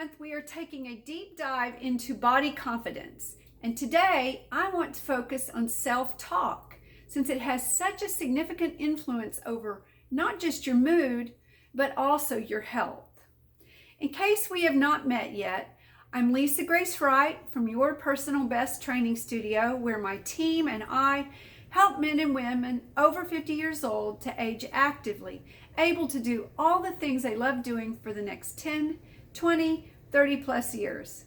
month, we are taking a deep dive into body confidence. And today, I want to focus on self-talk, since it has such a significant influence over not just your mood, but also your health. In case we have not met yet, I'm Lisa Grace Wright from Your Personal Best Training Studio, where my team and I help men and women over 50 years old to age actively, able to do all the things they love doing for the next 10, 20, 30 plus years.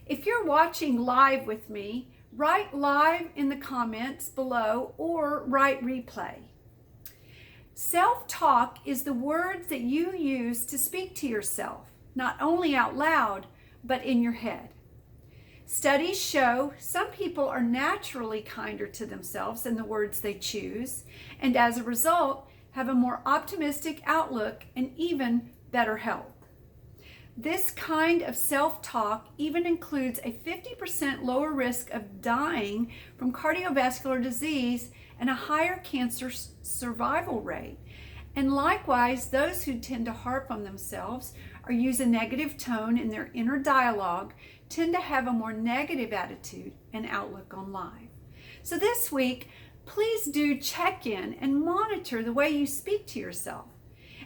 If you're watching live with me, write live in the comments below or write replay. Self-talk is the words that you use to speak to yourself, not only out loud, but in your head. Studies show some people are naturally kinder to themselves in the words they choose, and as a result, have a more optimistic outlook and even better health. This kind of self-talk even includes a 50% lower risk of dying from cardiovascular disease and a higher cancer survival rate. And likewise, those who tend to harp on themselves or use a negative tone in their inner dialogue tend to have a more negative attitude and outlook on life. So this week, please do check in and monitor the way you speak to yourself.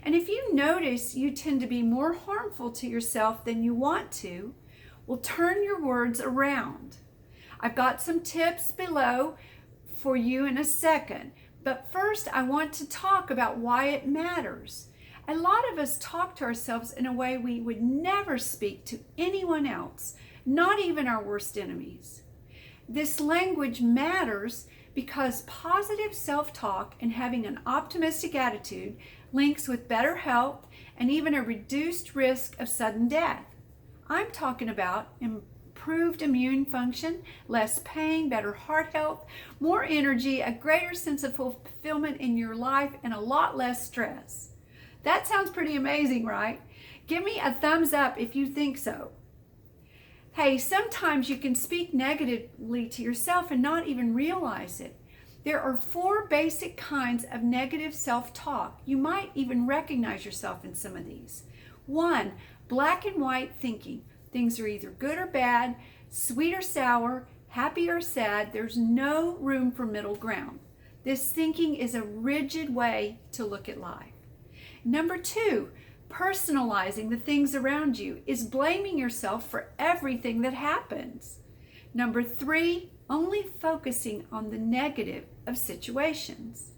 And if you notice you tend to be more harmful to yourself than you want to, well, turn your words around. I've got some tips below for you in a second, but first I want to talk about why it matters. A lot of us talk to ourselves in a way we would never speak to anyone else, not even our worst enemies. This language matters because positive self-talk and having an optimistic attitude links with better health and even a reduced risk of sudden death. I'm talking about improved immune function, less pain, better heart health, more energy, a greater sense of fulfillment in your life, and a lot less stress. That sounds pretty amazing, right? Give me a thumbs up if you think so. Hey, sometimes you can speak negatively to yourself and not even realize it. There are 4 basic kinds of negative self-talk. You might even recognize yourself in some of these. 1, black and white thinking. Things are either good or bad, sweet or sour, happy or sad. There's no room for middle ground. This thinking is a rigid way to look at life. Number 2, personalizing the things around you is blaming yourself for everything that happens. Number 3, only focusing on the negative of situations.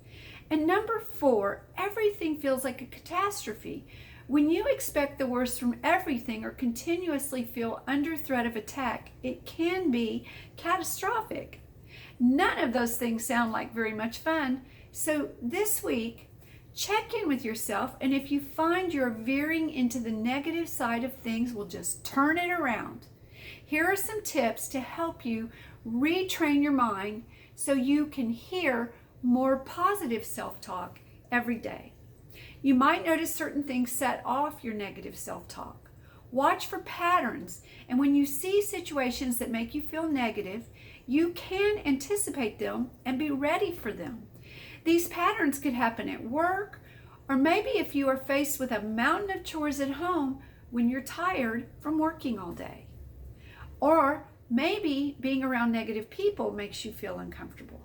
And number 4, everything feels like a catastrophe. When you expect the worst from everything or continuously feel under threat of attack, it can be catastrophic. None of those things sound like very much fun. So this week, check in with yourself, and if you find you're veering into the negative side of things, we'll just turn it around. Here are some tips to help you retrain your mind so you can hear more positive self-talk every day. You might notice certain things set off your negative self-talk. Watch for patterns, and when you see situations that make you feel negative, you can anticipate them and be ready for them. These patterns could happen at work, or maybe if you are faced with a mountain of chores at home when you're tired from working all day. Or maybe being around negative people makes you feel uncomfortable,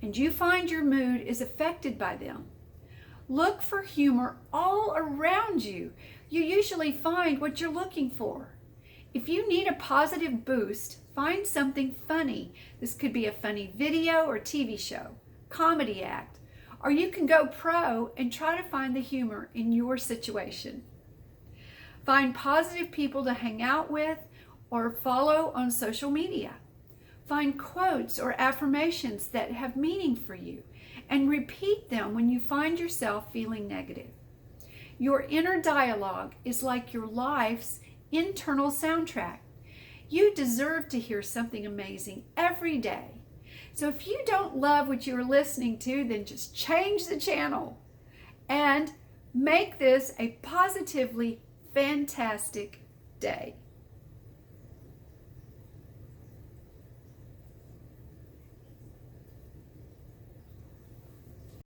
and you find your mood is affected by them. Look for humor all around you. You usually find what you're looking for. If you need a positive boost, find something funny. This could be a funny video or TV show, comedy act, or you can go pro and try to find the humor in your situation. Find positive people to hang out with or follow on social media. Find quotes or affirmations that have meaning for you and repeat them when you find yourself feeling negative. Your inner dialogue is like your life's internal soundtrack. You deserve to hear something amazing every day. So if you don't love what you're listening to, then just change the channel and make this a positively fantastic day.